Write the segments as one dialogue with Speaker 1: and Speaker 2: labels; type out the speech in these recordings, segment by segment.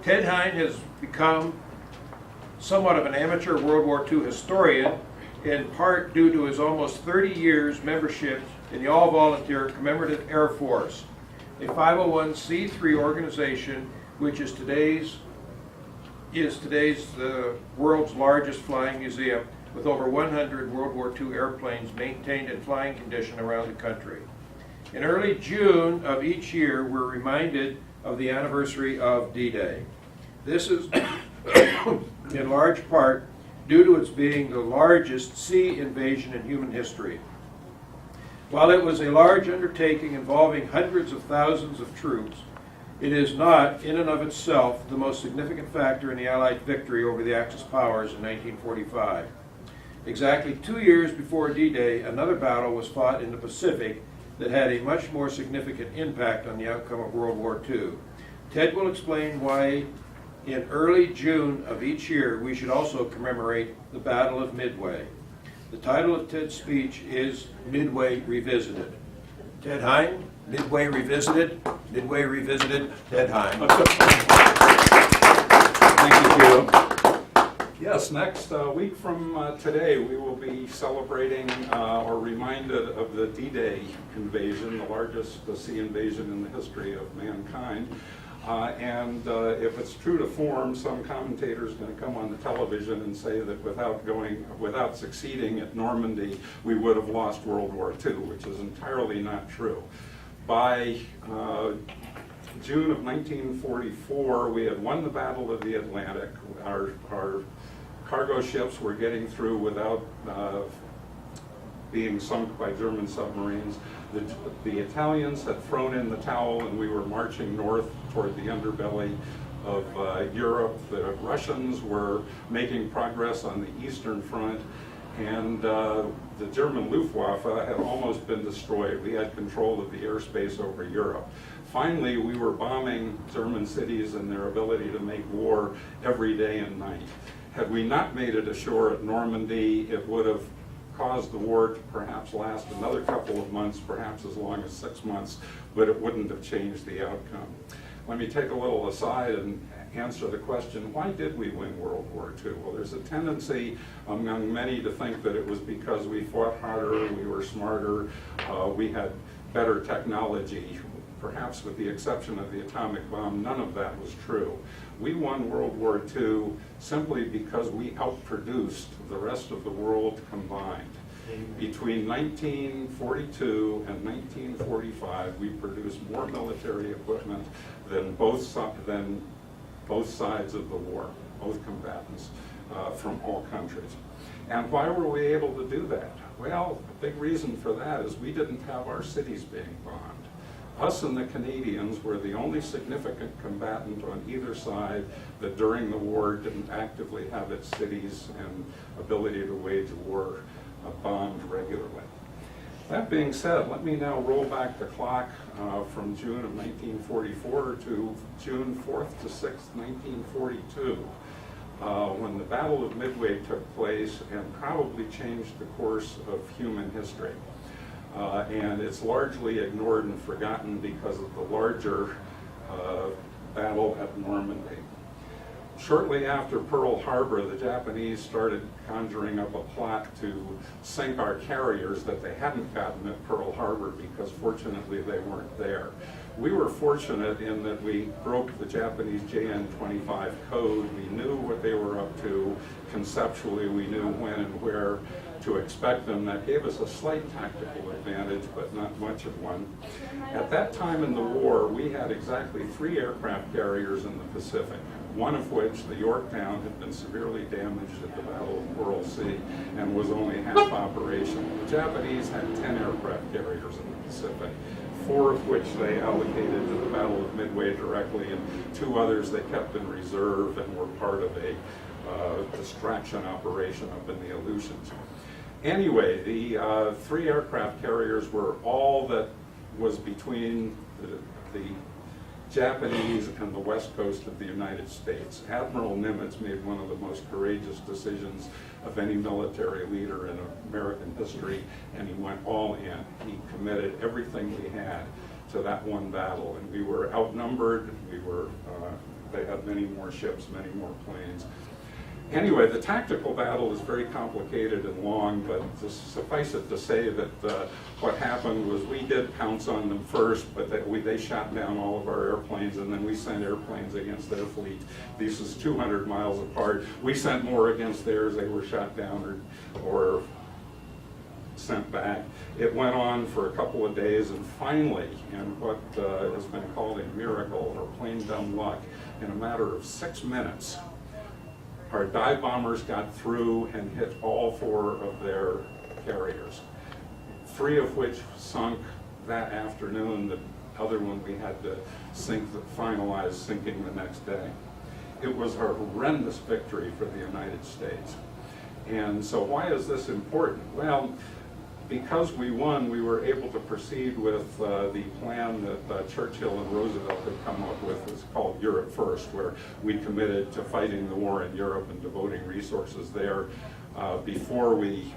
Speaker 1: Ted Hine has become somewhat of an amateur World War II historian, in part due to his almost 30 years membership in the all-volunteer Commemorative Air Force, a 501c3 organization which is today's the world's largest flying museum, with over 100 World War II airplanes maintained in flying condition around the country. In early June of each year, we're reminded of the anniversary of D-Day. This is in large part due to its being the largest sea invasion in human history. While it was a large undertaking involving hundreds of thousands of troops, it is not, in and of itself, the most significant factor in the Allied victory over the Axis powers in 1945. Exactly 2 years before D-Day, another battle was fought in the Pacific that had a much more significant impact on the outcome of World War II. Ted will explain why in early June of each year we should also commemorate the Battle of Midway. The title of Ted's speech is Midway Revisited. Ted Hine, Midway Revisited, Midway Revisited, Ted Hine.
Speaker 2: Thank you. Yes, next week from today we will be celebrating or reminded of the D-Day invasion, the largest sea invasion in the history of mankind. If it's true to form, some commentator is going to come on the television and say that without succeeding at Normandy, we would have lost World War II, which is entirely not true. By June of 1944, we had won the Battle of the Atlantic. Our cargo ships were getting through without being sunk by German submarines. The Italians had thrown in the towel and we were marching north toward the underbelly of Europe. The Russians were making progress on the Eastern Front, and the German Luftwaffe had almost been destroyed. We had control of the airspace over Europe. Finally, we were bombing German cities and their ability to make war every day and night. Had we not made it ashore at Normandy, it would have caused the war to perhaps last another couple of months, perhaps as long as 6 months, but it wouldn't have changed the outcome. Let me take a little aside and answer the question, why did we win World War II? Well, there's a tendency among many to think that it was because we fought harder, we were smarter, we had better technology. Perhaps with the exception of the atomic bomb, none of that was true. We won World War II simply because we outproduced the rest of the world combined. Between 1942 and 1945, we produced more military equipment than both sides of the war, both combatants from all countries. And why were we able to do that? Well, a big reason for that is we didn't have our cities being bombed. Us and the Canadians were the only significant combatant on either side that during the war didn't actively have its cities and ability to wage war bombed regularly. That being said, let me now roll back the clock from June of 1944 to June 4th to 6th, 1942, when the Battle of Midway took place and probably changed the course of human history. And it's largely ignored and forgotten because of the larger battle at Normandy. Shortly after Pearl Harbor, the Japanese started conjuring up a plot to sink our carriers that they hadn't gotten at Pearl Harbor because fortunately they weren't there. We were fortunate in that we broke the Japanese JN-25 code. We knew what they were up to. Conceptually, we knew when and where to expect them. That gave us a slight tactical advantage, but not much of one. At that time in the war, we had exactly 3 aircraft carriers in the Pacific, one of which, the Yorktown, had been severely damaged at the Battle of Coral Sea and was only half operational. The Japanese had 10 aircraft carriers in the Pacific, 4 of which they allocated to the Battle of Midway directly, and 2 others they kept in reserve and were part of a distraction operation up in the Aleutians. Anyway, the 3 aircraft carriers were all that was between the Japanese and the west coast of the United States. Admiral Nimitz made one of the most courageous decisions of any military leader in American history, and he went all in. He committed everything we had to that one battle, and we were outnumbered. They had many more ships, many more planes. Anyway, the tactical battle is very complicated and long, but suffice it to say that what happened was we did pounce on them first, but they shot down all of our airplanes, and then we sent airplanes against their fleet. This is 200 miles apart. We sent more against theirs. They were shot down or sent back. It went on for a couple of days, and finally, in what has been called a miracle or plain dumb luck, in a matter of 6 minutes, our dive bombers got through and hit all 4 of their carriers, 3 of which sunk that afternoon. The other one we had to finalize sinking the next day. It was a horrendous victory for the United States. And so why is this important? Well, because we won, we were able to proceed with the plan that Churchill and Roosevelt had come up with. It's called Europe First, where we committed to fighting the war in Europe and devoting resources there before we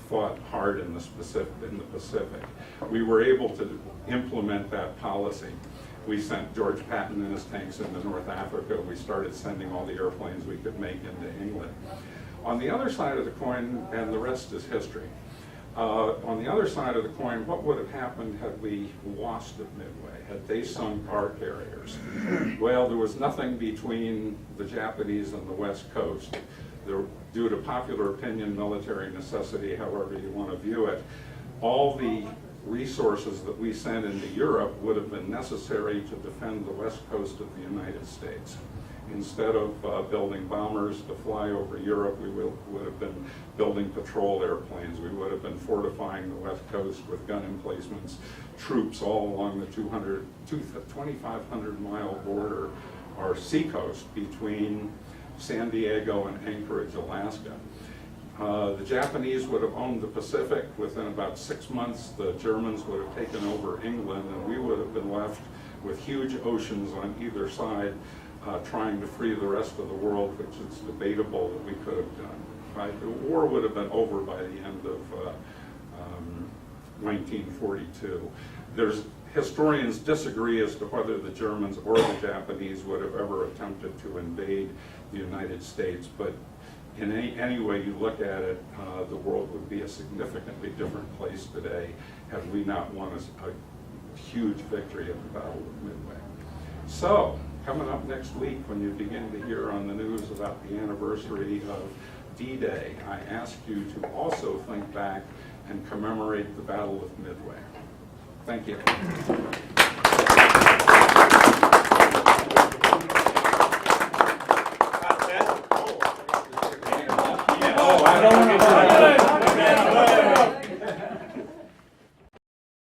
Speaker 2: fought hard in the Pacific. We were able to implement that policy. We sent George Patton and his tanks into North Africa. We started sending all the airplanes we could make into England. On the other side of the coin, and the rest is history, on the other side of the coin, what would have happened had we lost at Midway, had they sunk our carriers? Well, there was nothing between the Japanese and the West Coast. Due to popular opinion, military necessity, however you want to view it, all the resources that we sent into Europe would have been necessary to defend the west coast of the United States. Instead of building bombers to fly over Europe, we would have been building patrol airplanes. We would have been fortifying the west coast with gun emplacements, troops all along the 2,500-mile border or seacoast between San Diego and Anchorage, Alaska. The Japanese would have owned the Pacific. Within about 6 months, the Germans would have taken over England, and we would have been left with huge oceans on either side, trying to free the rest of the world, which is debatable that we could have done. Right? The war would have been over by the end of 1942. Historians disagree as to whether the Germans or the Japanese would have ever attempted to invade the United States, but in any way you look at it, the world would be a significantly different place today had we not won a huge victory at the Battle of Midway. So, coming up next week, when you begin to hear on the news about the anniversary of D-Day, I ask you to also think back and commemorate the Battle of Midway. Thank you.
Speaker 3: I don't want to